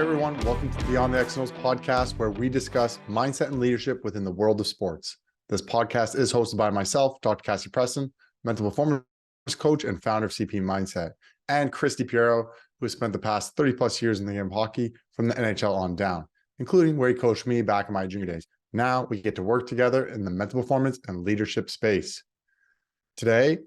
everyone. Welcome to Beyond the X's podcast, where we discuss mindset and leadership within the world of sports. This podcast is hosted by myself, Dr. Cassie Preston, mental performance coach and founder of CP Mindset, and Christy Piero, who has spent the past 30 plus years in the game of hockey from the NHL on down, including where he coached me back in my junior days. Now we get to work together in the mental performance and leadership space. Today,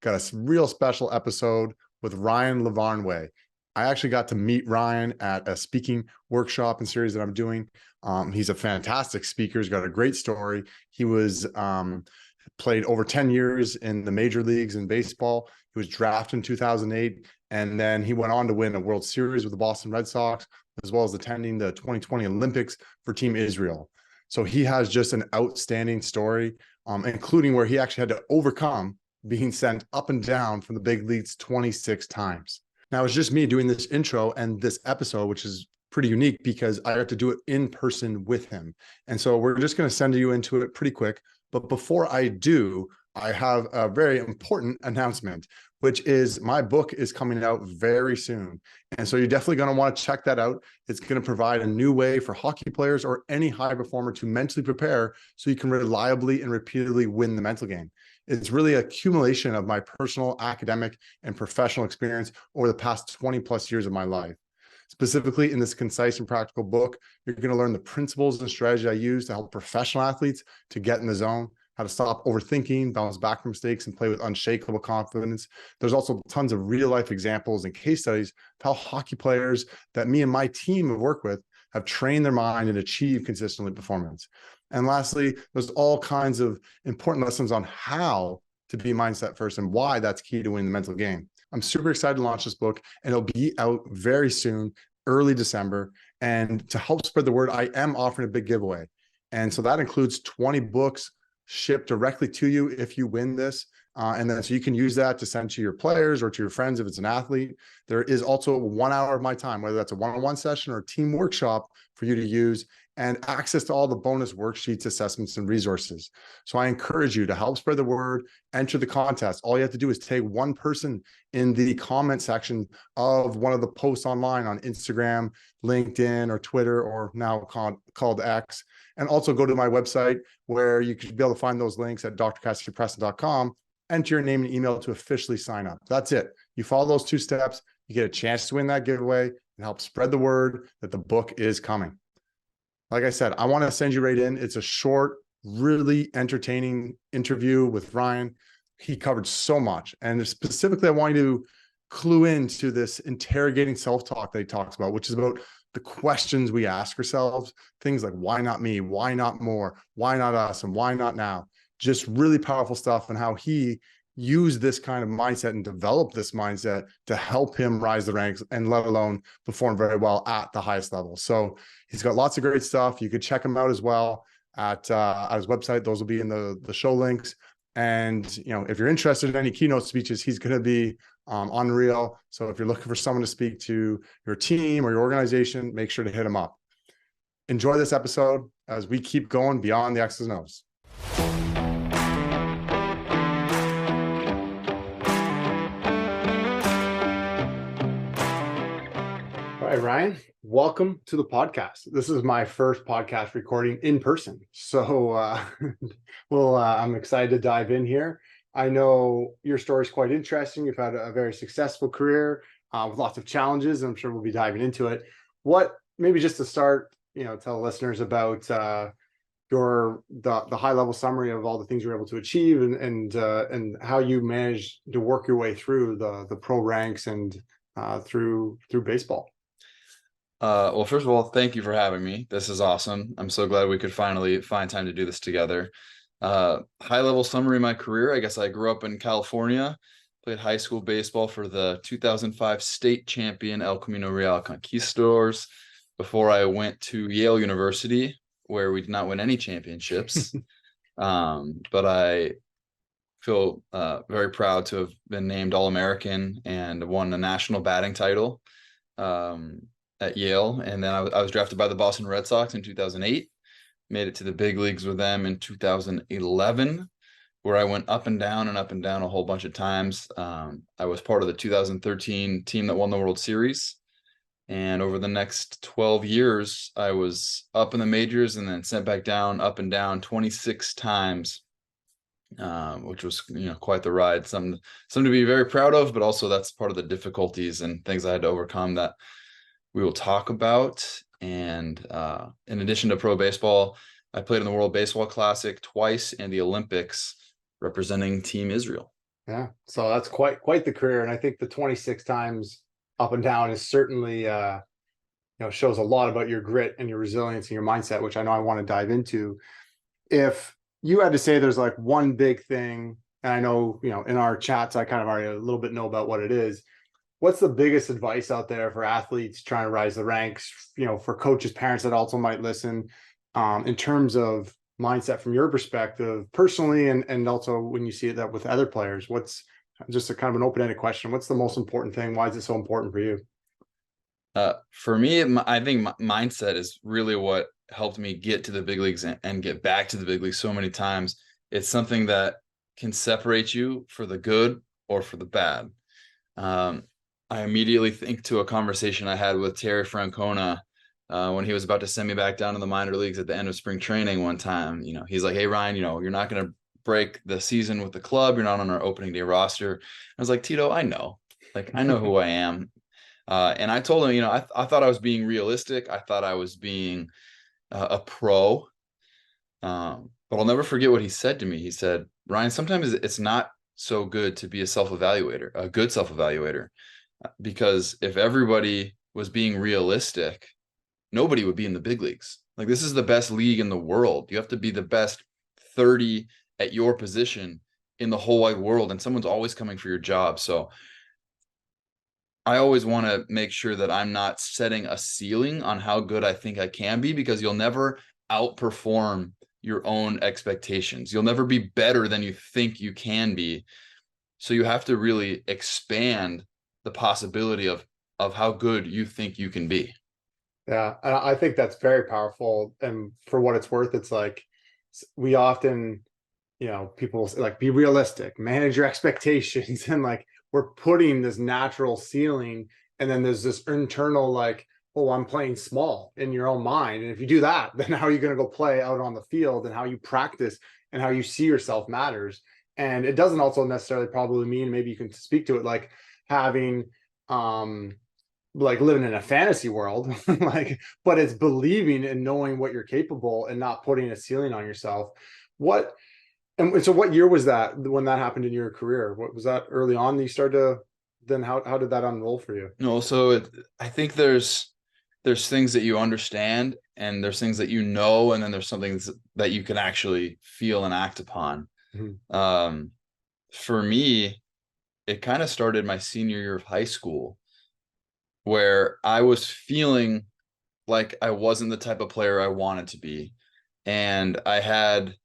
got a real special episode with Ryan Lavarnway. I actually got to meet Ryan at a speaking workshop and series that I'm doing. He's a fantastic speaker. He's got a great story. He was played over 10 years in the major leagues in baseball. He was drafted in 2008, and then he went on to win a World Series with the Boston Red Sox, as well as attending the 2020 Olympics for Team Israel. So he has just an outstanding story, including where he actually had to overcome being sent up and down from the big leagues 26 times. Now, it's just me doing this intro and this episode, which is pretty unique because I got to do it in person with him. And so we're just going to send you into it pretty quick. But before I do, I have a very important announcement, which is my book is coming out very soon. And so you're definitely going to want to check that out. It's going to provide a new way for hockey players or any high performer to mentally prepare so you can reliably and repeatedly win the mental game. It's really an accumulation of my personal, academic, and professional experience over the past 20 plus years of my life. Specifically, in this concise and practical book, you're going to learn the principles and strategies I use to help professional athletes to get in the zone, how to stop overthinking, bounce back from mistakes, and play with unshakable confidence. There's also tons of real-life examples and case studies of how hockey players that me and my team have worked with have trained their mind and achieved consistently performance. And lastly, there's all kinds of important lessons on how to be mindset first and why that's key to winning the mental game. I'm super excited to launch this book, and it'll be out very soon, early December. And to help spread the word, I am offering a big giveaway. And so that includes 20 books shipped directly to you if you win this. And then so you can use that to send to your players or to your friends if it's an athlete. There is also 1 hour of my time, whether that's a one-on-one session or a team workshop for you to use, and access to all the bonus worksheets, assessments, and resources. So I encourage you to help spread the word, enter the contest. All you have to do is tag one person in the comment section of one of the posts online on Instagram, LinkedIn, or Twitter, or now called X. And also go to my website where you could be able to find those links at drcassiepreston.com. Enter your name and email to officially sign up. That's it. You follow those 2 steps, you get a chance to win that giveaway and help spread the word that the book is coming. Like I said, I want to send you right in. It's a short, really entertaining interview with Ryan. He covered so much. And specifically, I want you to clue into this interrogating self-talk that he talks about, which is about the questions we ask ourselves. Things like, why not me? Why not more? Why not us? And why not now? Just really powerful stuff, and how he used this kind of mindset and developed this mindset to help him rise the ranks and let alone perform very well at the highest level. So he's got lots of great stuff. You could check him out as well at his website. Those will be in the show links. And, if you're interested in any keynote speeches, he's going to be unreal. So if you're looking for someone to speak to your team or your organization, make sure to hit him up. Enjoy this episode as we keep going beyond the X's and O's. All right, Ryan, welcome to the podcast. This is my first podcast recording in person. So I'm excited to dive in here. I know your story is quite interesting. You've had a very successful career with lots of challenges, and I'm sure we'll be diving into it. Maybe just to start, tell listeners about the high level summary of all the things you're able to achieve and how you managed to work your way through the pro ranks and through baseball. Well, first of all, thank you for having me. This is awesome. I'm so glad we could finally find time to do this together. High level summary of my career. I guess I grew up in California, played high school baseball for the 2005 state champion El Camino Real Conquistadors before I went to Yale University, where we did not win any championships. But I feel very proud to have been named All-American and won a national batting title at Yale. And then I was drafted by the Boston Red Sox in 2008, made it to the big leagues with them in 2011, where I went up and down a whole bunch of times. I was part of the 2013 team that won the World Series. And over the next 12 years, I was up in the majors and then sent back down, up and down 26 times, which was, quite the ride. Something to be very proud of, but also that's part of the difficulties and things I had to overcome that we will talk about. And in addition to pro baseball, I played in the World Baseball Classic twice and the Olympics representing Team Israel. Yeah. So that's quite the career. And I think the 26 times up and down is certainly shows a lot about your grit and your resilience and your mindset, which I know I want to dive into. If you had to say there's like one big thing, and I know, in our chats, I kind of already a little bit know about what it is. What's the biggest advice out there for athletes trying to rise the ranks, for coaches, parents that also might listen, in terms of mindset from your perspective personally, and also when you see that with other players? What's just a kind of an open-ended question? What's the most important thing? Why is it so important for you? For me, I think mindset is really what helped me get to the big leagues and get back to the big leagues so many times. It's something that can separate you for the good or for the bad. I immediately think to a conversation I had with Terry Francona when he was about to send me back down to the minor leagues at the end of spring training one time. He's like, "Hey, Ryan, you're not going to break the season with the club. You're not on our opening day roster." I was like, "Tito, I know. I know who I am." And I told him, I thought I was being realistic. I thought I was being a pro. But I'll never forget what he said to me. He said, "Ryan, sometimes it's not so good to be a good self-evaluator, because if everybody was being realistic, nobody would be in the big leagues. Like, this is the best league in the world. You have to be the best 30 at your position in the whole wide world, and someone's always coming for your job." So I always want to make sure that I'm not setting a ceiling on how good I think I can be, because you'll never outperform your own expectations. You'll never be better than you think you can be. So you have to really expand the possibility of how good you think you can be. Yeah, I think that's very powerful. And for what it's worth, it's like we often, people like, be realistic, manage your expectations, and like we're putting this natural ceiling, and then there's this internal like, oh, I'm playing small in your own mind. And if you do that, then how are you going to go play out on the field, and how you practice and how you see yourself matters. And it doesn't also necessarily probably mean, maybe you can speak to it, like having like living in a fantasy world, like, but it's believing and knowing what you're capable and not putting a ceiling on yourself. What And so what year was that when that happened in your career? What was that, early on that you started to, then how did that unroll for you? No, so I think there's things that you understand, and there's things that and then there's something that you can actually feel and act upon. Mm-hmm. For me, it kind of started my senior year of high school, where I was feeling like I wasn't the type of player I wanted to be. And I had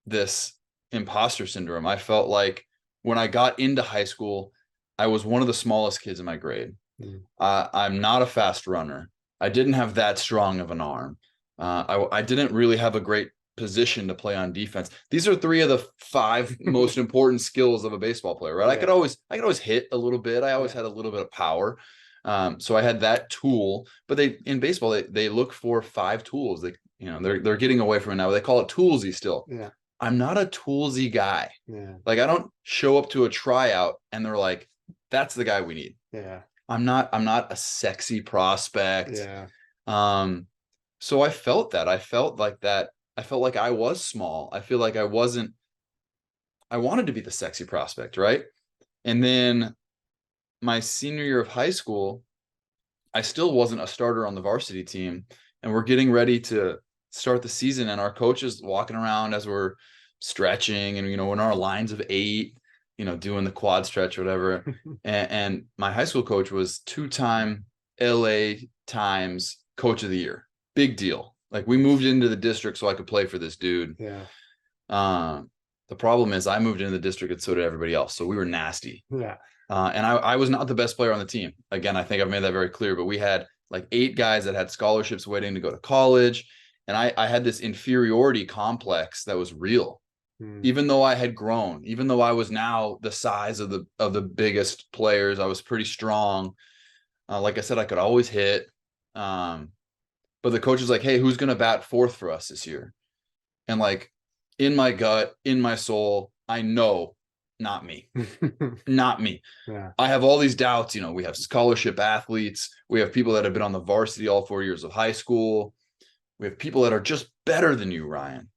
this imposter syndrome. I felt like when I got into high school, I was one of the smallest kids in my grade. Mm-hmm. I'm not a fast runner. I didn't have that strong of an arm. I didn't really have a great position to play on defense. These are three of the five most important skills of a baseball player, right? Yeah. I could always hit a little bit. I always had a little bit of power. So I had that tool, but in baseball, they look for five tools. They're getting away from it now. They call it toolsy still. Yeah. I'm not a toolsy guy. Yeah. Like, I don't show up to a tryout and they're like, "That's the guy we need." Yeah. I'm not a sexy prospect. Yeah. So I felt that. I felt like that. I felt like I was small. I feel like I wanted to be the sexy prospect, right? And then my senior year of high school, I still wasn't a starter on the varsity team, and we're getting ready to start the season, and our coach is walking around as we're stretching, and in our lines of 8, doing the quad stretch or whatever. and my high school coach was 2-time LA Times Coach of the Year. Big deal. Like, we moved into the district so I could play for this dude. Yeah. The problem is I moved into the district and so did everybody else. So we were nasty. Yeah. And I was not the best player on the team. Again, I think I've made that very clear, but we had like 8 guys that had scholarships waiting to go to college. And I had this inferiority complex that was real. Even though I had grown, even though I was now the size of the biggest players, I was pretty strong. Like I said, I could always hit. But the coach is like, hey, who's going to bat fourth for us this year? And like in my gut, in my soul, I know not me, not me. Yeah. I have all these doubts. You know, we have scholarship athletes. We have people that have been on the varsity all 4 years of high school. We have people that are just better than you, Ryan.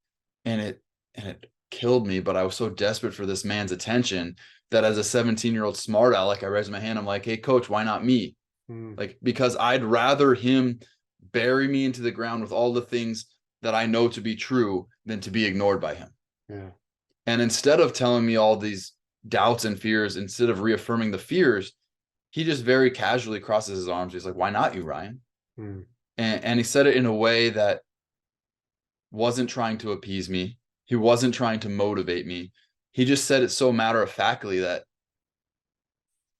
And it killed me, but I was so desperate for this man's attention that as a 17-year-old smart aleck, I raised my hand. I'm like, hey, coach, why not me? Like, because I'd rather him bury me into the ground with all the things that I know to be true than to be ignored by him. Yeah. And instead of telling me all these doubts and fears, instead of reaffirming the fears, he just very casually crosses his arms. He's like, why not you, Ryan? And he said it in a way that wasn't trying to appease me. He wasn't trying to motivate me. He just said it so matter of factly that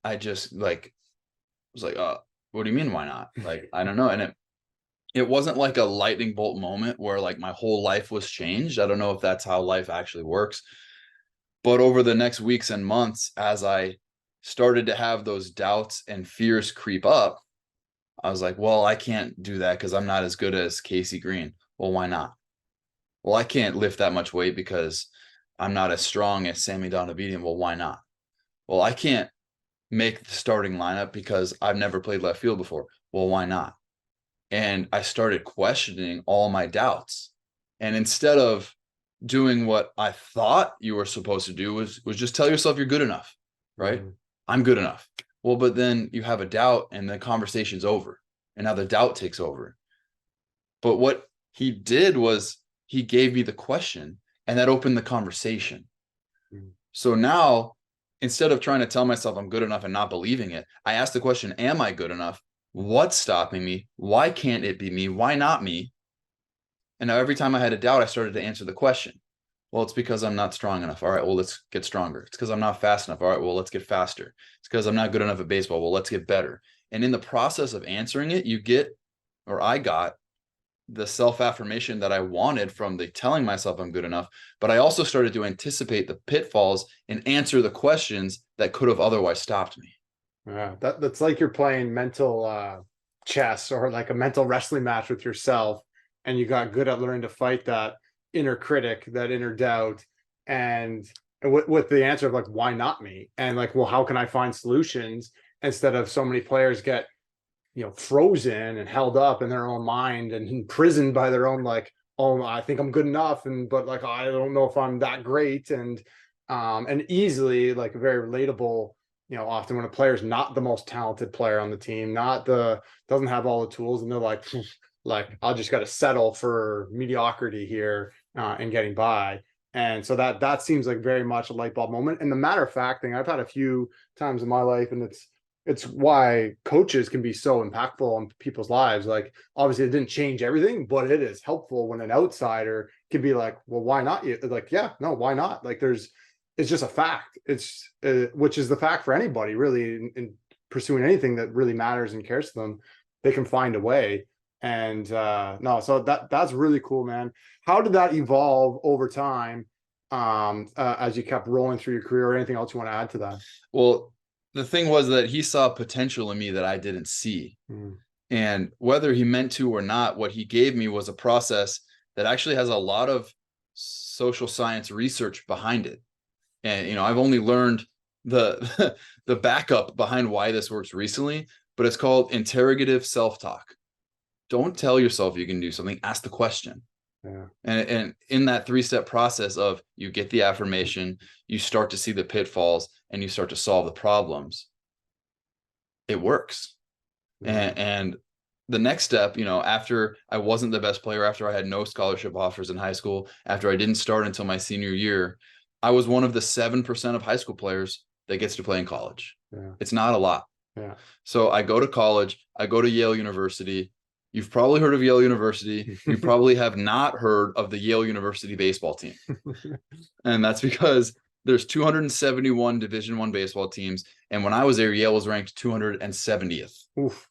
I just like was like, what do you mean why not? Like, I don't know. And it wasn't like a lightning bolt moment where like my whole life was changed. I don't know if that's how life actually works. But over the next weeks and months, as I started to have those doubts and fears creep up, I was like, well, I can't do that because I'm not as good as Casey Green. Well, why not? Well, I can't lift that much weight because I'm not as strong as Sammy Donavidian. Well, why not? Well, I can't make the starting lineup because I've never played left field before. Well, why not? And I started questioning all my doubts. And instead of doing what I thought you were supposed to do was just tell yourself you're good enough, right? I'm good enough. Well, but then you have a doubt and the conversation's over. And now the doubt takes over. But what he did was he gave me the question and that opened the conversation. So now, instead of trying to tell myself I'm good enough and not believing it, I asked the question, am I good enough? What's stopping me? Why can't it be me? Why not me? And now every time I had a doubt, I started to answer the question. Well, it's because I'm not strong enough. All right, well, let's get stronger. It's because I'm not fast enough. All right, well, let's get faster. It's because I'm not good enough at baseball. Well, let's get better. And in the process of answering it, you get, or I got, the self-affirmation that I wanted from the telling myself I'm good enough, but I also started to anticipate the pitfalls and answer the questions that could have otherwise stopped me. Yeah, that's like you're playing mental chess or like a mental wrestling match with yourself, and you got good at learning to fight that inner critic, that inner doubt, and with the answer of like, why not me? And like, well, how can I find solutions instead of so many players get frozen and held up in their own mind and imprisoned by their own like, oh, I think I'm good enough, and but like I don't know if I'm that great, and easily like very relatable. Often when a player is not the most talented player on the team, doesn't have all the tools, and they're like, I'll just got to settle for mediocrity here and getting by. And so that seems like very much a light bulb moment. And the matter of fact thing, I've had a few times in my life, and it's why coaches can be so impactful on people's lives. Like, obviously it didn't change everything, but it is helpful when an outsider can be like, well, why not you? Like, yeah, no, why not? Like it's just a fact. It's which is the fact for anybody really in pursuing anything that really matters and cares to them. They can find a way. And no, so that's really cool, man. How did that evolve over time as you kept rolling through your career, or anything else you want to add to that? Well, the thing was that he saw potential in me that I didn't see. And whether he meant to or not, what he gave me was a process that actually has a lot of social science research behind it. And, I've only learned the the backup behind why this works recently, but it's called interrogative self-talk. Don't tell yourself you can do something, ask the question. Yeah. And in that 3-step process of you get the affirmation, you start to see the pitfalls, and you start to solve the problems, it works. And the next step, after I wasn't the best player, after I had no scholarship offers in high school, after I didn't start until my senior year, I was one of the 7% of high school players that gets to play in college. Yeah. It's not a lot. Yeah. So I go to college, I go to Yale University. You've probably heard of Yale University. You probably have not heard of the Yale University baseball team. And that's because there's 271 Division I baseball teams. And when I was there, Yale was ranked 270th. Oof.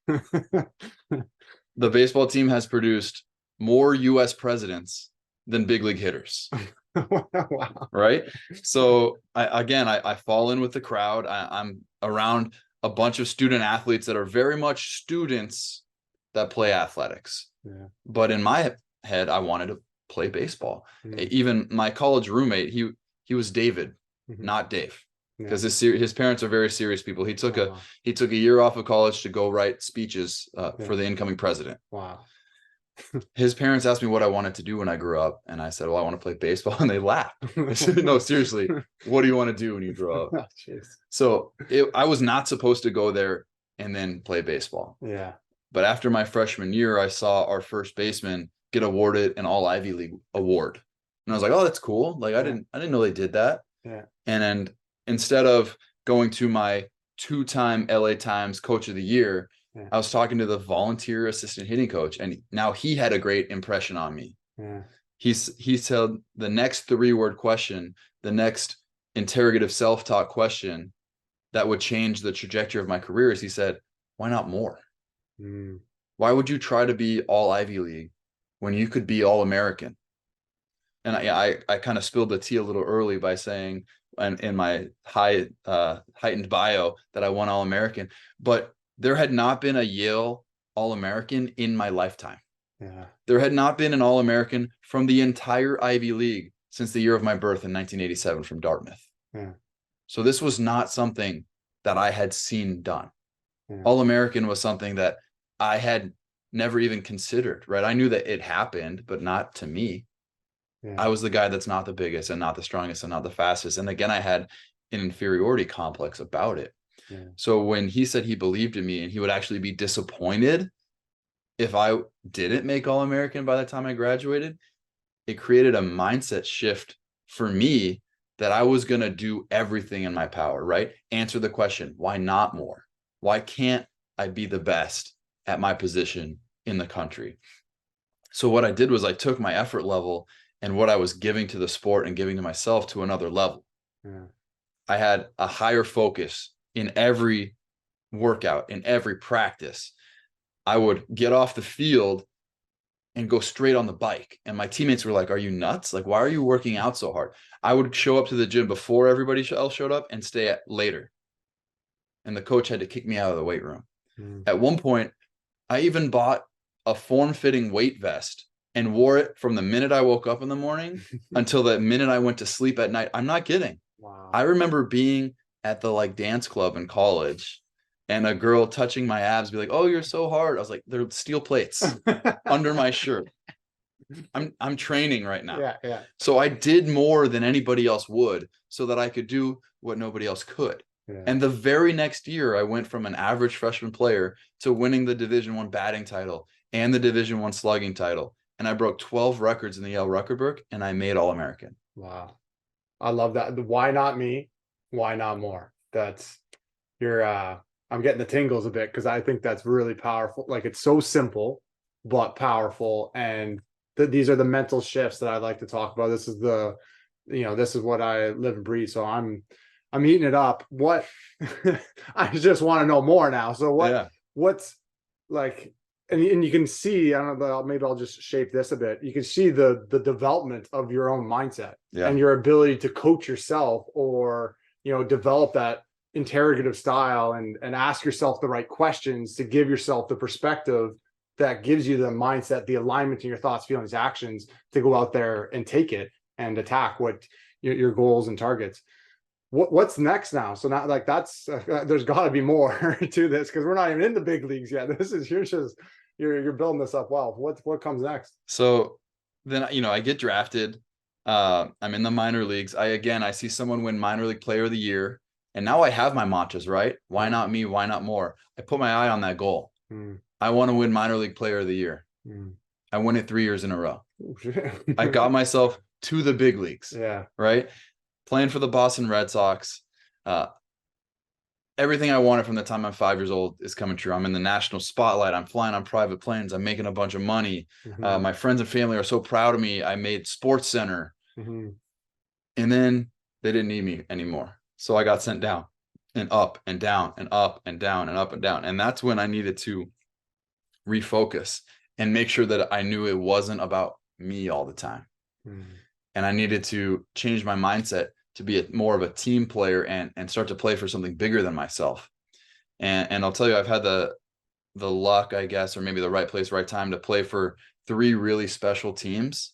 The baseball team has produced more U.S. presidents than big league hitters. Wow. Right. So I fall in with the crowd. I'm around a bunch of student athletes that are very much students that play athletics. Yeah. But in my head, I wanted to play baseball. Even my college roommate, he was David, not Dave, because his parents are very serious people. He took a year off of college to go write speeches for the incoming president. Wow. His parents asked me what I wanted to do when I grew up, and I said, well, I want to play baseball, and they laughed. I said, no, seriously, what do you want to do when you grow up? Oh, so I was not supposed to go there and then play baseball. Yeah. But after my freshman year, I saw our first baseman get awarded an all Ivy League award. And I was like, oh, that's cool. Like, I didn't know they did that. Yeah. And instead of going to my 2-time LA Times Coach of the Year, I was talking to the volunteer assistant hitting coach, and now he had a great impression on me. Yeah. He said the next 3-word question, the next interrogative self-talk question that would change the trajectory of my career is, he said, why not more? Why would you try to be all Ivy League when you could be all American? And I kind of spilled the tea a little early by saying in my heightened bio that I won all American, but there had not been a Yale All-American in my lifetime. Yeah. There had not been an All-American from the entire Ivy League since the year of my birth in 1987 from Dartmouth. Yeah. So this was not something that I had seen done. Yeah. All-American was something that I had never even considered, right? I knew that it happened, but not to me. Yeah. I was the guy that's not the biggest and not the strongest and not the fastest. And again, I had an inferiority complex about it. Yeah. So when he said he believed in me and he would actually be disappointed if I didn't make All-American by the time I graduated, it created a mindset shift for me that I was going to do everything in my power, right? Answer the question, why not more? Why can't I be the best at my position in the country? So what I did was I took my effort level and what I was giving to the sport and giving to myself to another level. Yeah. I had a higher focus in every workout, in every practice. I would get off the field and go straight on the bike. And my teammates were like, are you nuts? Like, why are you working out so hard? I would show up to the gym before everybody else showed up and stay later. And the coach had to kick me out of the weight room. At one point, I even bought a form-fitting weight vest and wore it from the minute I woke up in the morning until the minute I went to sleep at night. I'm not kidding. Wow. I remember being at the dance club in college and a girl touching my abs be like, oh, you're so hard. I was like, they're steel plates under my shirt. I'm training right now. Yeah, yeah. So I did more than anybody else would so that I could do what nobody else could. Yeah. And the very next year, I went from an average freshman player to winning the Division I batting title and the Division I slugging title. And I broke 12 records in the Yale record book, and I made All-American. Wow. I love that. The why not me? Why not more? That's I'm getting the tingles a bit because I think that's really powerful. Like, it's so simple, but powerful. And these are the mental shifts that I like to talk about. This is this is what I live and breathe. So I'm eating it up. What I just want to know more now. So what's like, and you can see, I don't know, maybe I'll just shape this a bit. You can see the development of your own mindset and your ability to coach yourself or, develop that interrogative style and ask yourself the right questions to give yourself the perspective that gives you the mindset, the alignment in your thoughts, feelings, actions to go out there and take it and attack what your goals and targets. What's next now? So now, like, that's there's got to be more to this because we're not even in the big leagues yet. You're building this up well. What comes next? So then I get drafted. I'm in the minor leagues. I see someone win minor league player of the year, and now I have my mantras, right? Why not me? Why not more? I put my eye on that goal. I want to win minor league player of the year. I won it 3 years in a row. I got myself to the big leagues. Yeah. Right. Playing for the Boston Red Sox. Everything I wanted from the time I'm 5 years old is coming true. I'm in the national spotlight. I'm flying on private planes. I'm making a bunch of money. My friends and family are so proud of me. I made Sports Center. And then they didn't need me anymore. So I got sent down and up and down and up and down and up and down. And that's when I needed to refocus and make sure that I knew it wasn't about me all the time. And I needed to change my mindset to be more of a team player and start to play for something bigger than myself. And I'll tell you, I've had the luck, I guess, or maybe the right place, right time to play for three really special teams,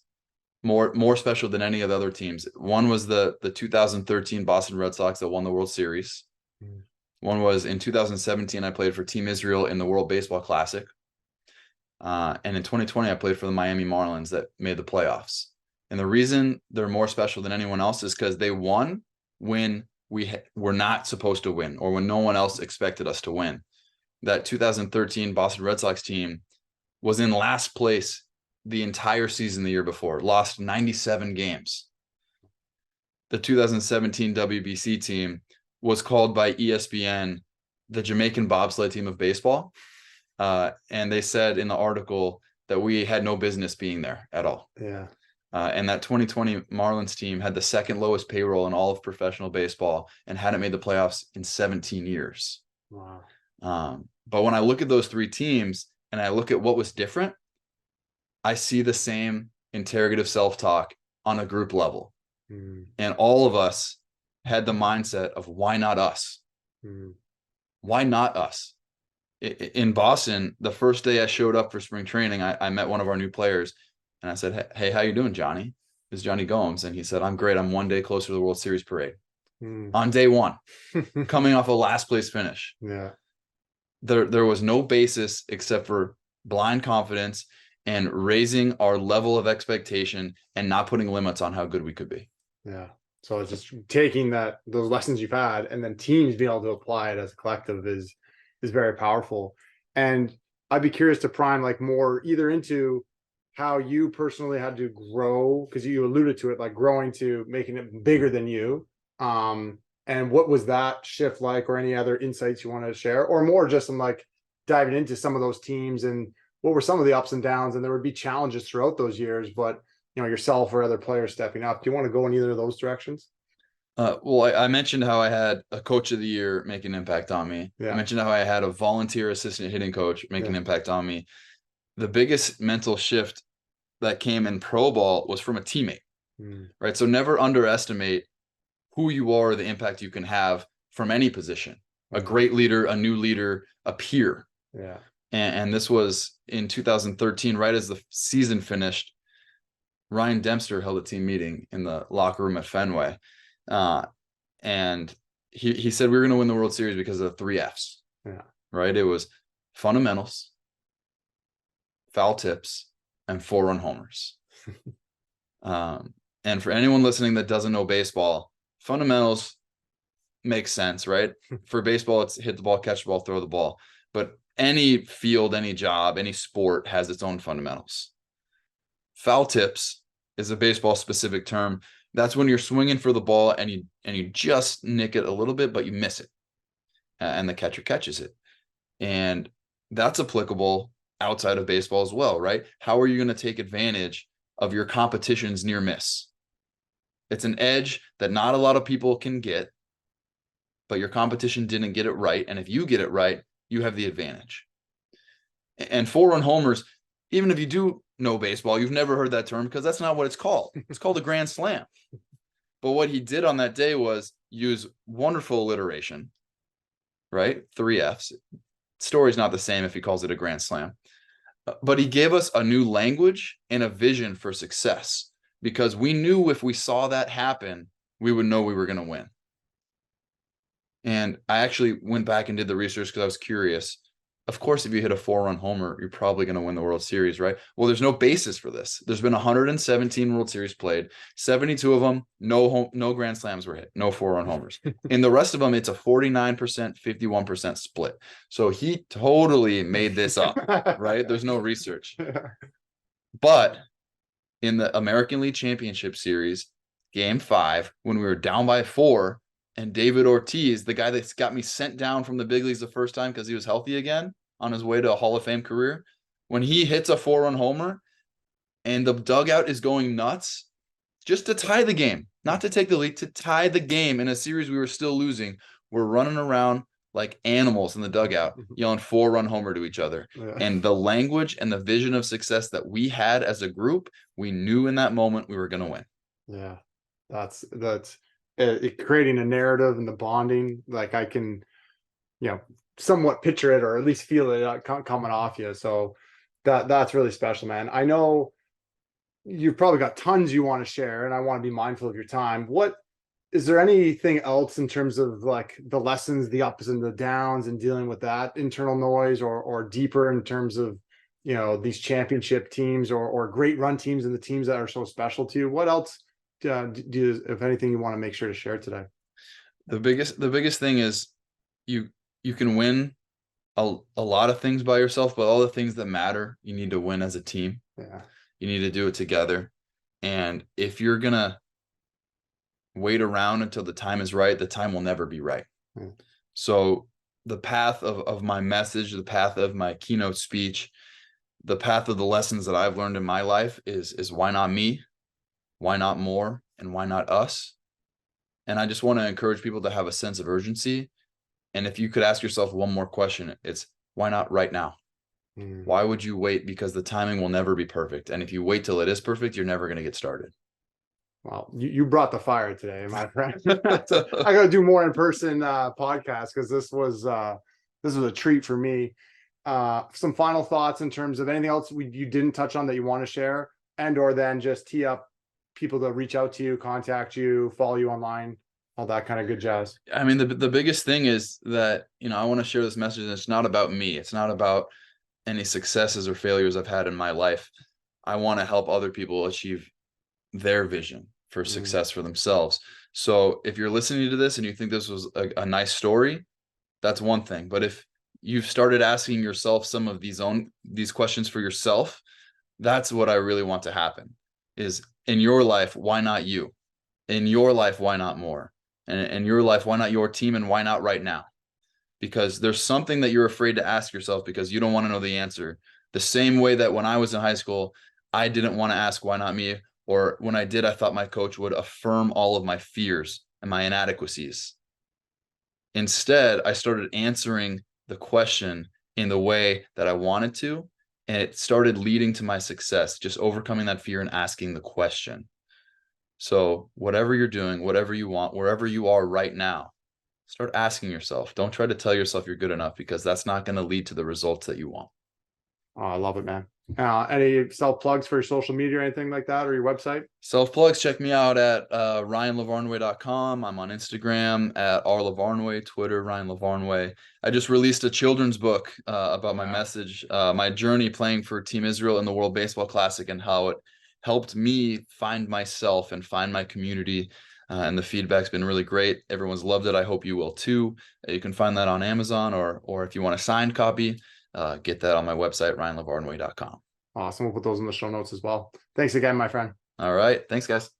more special than any of the other teams. One was the 2013 Boston Red Sox that won the World Series. Mm. One was in 2017, I played for Team Israel in the World Baseball Classic. And in 2020, I played for the Miami Marlins that made the playoffs. And the reason they're more special than anyone else is because they won when we were not supposed to win, or when no one else expected us to win. That 2013 Boston Red Sox team was in last place the entire season the year before, lost 97 games. The 2017 WBC team was called by ESPN the Jamaican bobsled team of baseball. And they said in the article that we had no business being there at all. Yeah. And that 2020 Marlins team had the second lowest payroll in all of professional baseball and hadn't made the playoffs in 17 years. Wow. But when I look at those three teams and I look at what was different, I see the same interrogative self-talk on a group level. And all of us had the mindset of, why not us? Why not us? In Boston, the first day I showed up for spring training, I met one of our new players and I said, hey, how you doing, Johnny? This is Johnny Gomes. And he said, I'm great. I'm one day closer to the World Series parade. On day one, coming off a last place finish. Yeah. There was no basis except for blind confidence and raising our level of expectation and not putting limits on how good we could be. Yeah. So it's just taking those lessons you've had, and then teams being able to apply it as a collective is very powerful. And I'd be curious to prime like more either into how you personally had to grow, because you alluded to it, like growing to making it bigger than you. And what was that shift like, or any other insights you wanted to share, or more just in like diving into some of those teams and what were some of the ups and downs, and there would be challenges throughout those years, but yourself or other players stepping up. Do you want to go in either of those directions? Well, I mentioned how I had a coach of the year make an impact on me. Yeah. I mentioned how I had a volunteer assistant hitting coach make an impact on me. The biggest mental shift that came in pro ball was from a teammate, right? So never underestimate who you are, the impact you can have from any position. A great leader, a new leader, a peer. Yeah. And this was in 2013, right as the season finished. Ryan Dempster held a team meeting in the locker room at Fenway. And he said we were going to win the World Series because of the 3 Fs. Yeah. Right? It was fundamentals, foul tips, and 4-run homers. And for anyone listening that doesn't know baseball, fundamentals make sense, right? For baseball, it's hit the ball, catch the ball, throw the ball. But any field, any job, any sport has its own fundamentals. Foul tips is a baseball specific term. That's when you're swinging for the ball and you just nick it a little bit, but you miss it. And the catcher catches it. And that's applicable outside of baseball as well, right? How are you going to take advantage of your competition's near miss? It's an edge that not a lot of people can get, but your competition didn't get it right. And if you get it right, you have the advantage. And 4-run homers, even if you do know baseball, you've never heard that term because that's not what it's called. It's called a grand slam. But what he did on that day was use wonderful alliteration, right? 3 Fs. Story's not the same if he calls it a grand slam. But he gave us a new language and a vision for success, because we knew if we saw that happen, we would know we were going to win. And I actually went back and did the research because I was curious. Of course, if you hit a 4-run homer, you're probably going to win the World Series, right? Well, there's no basis for this. There's been 117 World Series played, 72 of them, no grand slams were hit, no 4-run homers. In the rest of them, it's a 49%, 51% split. So he totally made this up, right? There's no research. But in the American League Championship Series, Game 5, when we were down by 4, and David Ortiz, the guy that's got me sent down from the big leagues the first time because he was healthy again on his way to a Hall of Fame career, when he hits a 4-run homer and the dugout is going nuts just to tie the game, not to take the lead, to tie the game in a series we were still losing, we're running around like animals in the dugout, yelling 4-run homer to each other. Yeah. And the language and the vision of success that we had as a group, we knew in that moment we were going to win. Yeah, that's creating a narrative and the bonding. Like I can, somewhat picture it or at least feel it coming off you. So that's really special, man. I know you've probably got tons you want to share, and I want to be mindful of your time. What is there anything else in terms of like the lessons, the ups and the downs, and dealing with that internal noise, or deeper in terms of, you know, these championship teams or great run teams and the teams that are so special to you? What else do you, if anything, you want to make sure to share today? The biggest thing is you can win a lot of things by yourself, but all the things that matter, you need to win as a team. Yeah. You need to do it together. And if you're gonna wait around until the time is right, the time will never be right. So the path of my message, the path of my keynote speech, the path of the lessons that I've learned in my life is why not me? Why not more? And why not us? And I just want to encourage people to have a sense of urgency. And if you could ask yourself one more question, it's why not right now? Why would you wait? Because the timing will never be perfect. And if you wait till it is perfect, you're never going to get started. Well, you brought the fire today, my friend. I got to do more in-person podcasts, because this was a treat for me. Some final thoughts in terms of anything else you didn't touch on that you want to share, and or then just tee up people to reach out to you, contact you, follow you online, all that kind of good jazz. I mean, the biggest thing is that, you know, I want to share this message, and it's not about me. It's not about any successes or failures I've had in my life. I want to help other people achieve their vision for success for themselves. So if you're listening to this and you think this was a nice story, that's one thing. But if you've started asking yourself some of these questions for yourself, that's what I really want to happen. Is in your life, why not you? In your life, why not more? And in your life, why not your team? And why not right now? Because there's something that you're afraid to ask yourself because you don't want to know the answer. The same way that when I was in high school, I didn't want to ask why not me, or when I did, I thought my coach would affirm all of my fears and my inadequacies. Instead, I started answering the question in the way that I wanted to, and it started leading to my success, just overcoming that fear and asking the question. So whatever you're doing, whatever you want, wherever you are right now, start asking yourself. Don't try to tell yourself you're good enough, because that's not going to lead to the results that you want. Oh, I love it, man. Any self plugs for your social media or anything like that, or your website? Self plugs, check me out at ryanlavarnway.com. I'm on Instagram at rlavarnway, Twitter, Ryan Lavarnway. I just released a children's book about my message, my journey playing for Team Israel in the World Baseball Classic, and how it helped me find myself and find my community. And the feedback's been really great. Everyone's loved it. I hope you will too. You can find that on Amazon, or if you want a signed copy, get that on my website, ryanlavarnway.com. Awesome. We'll put those in the show notes as well. Thanks again, my friend. All right. Thanks, guys.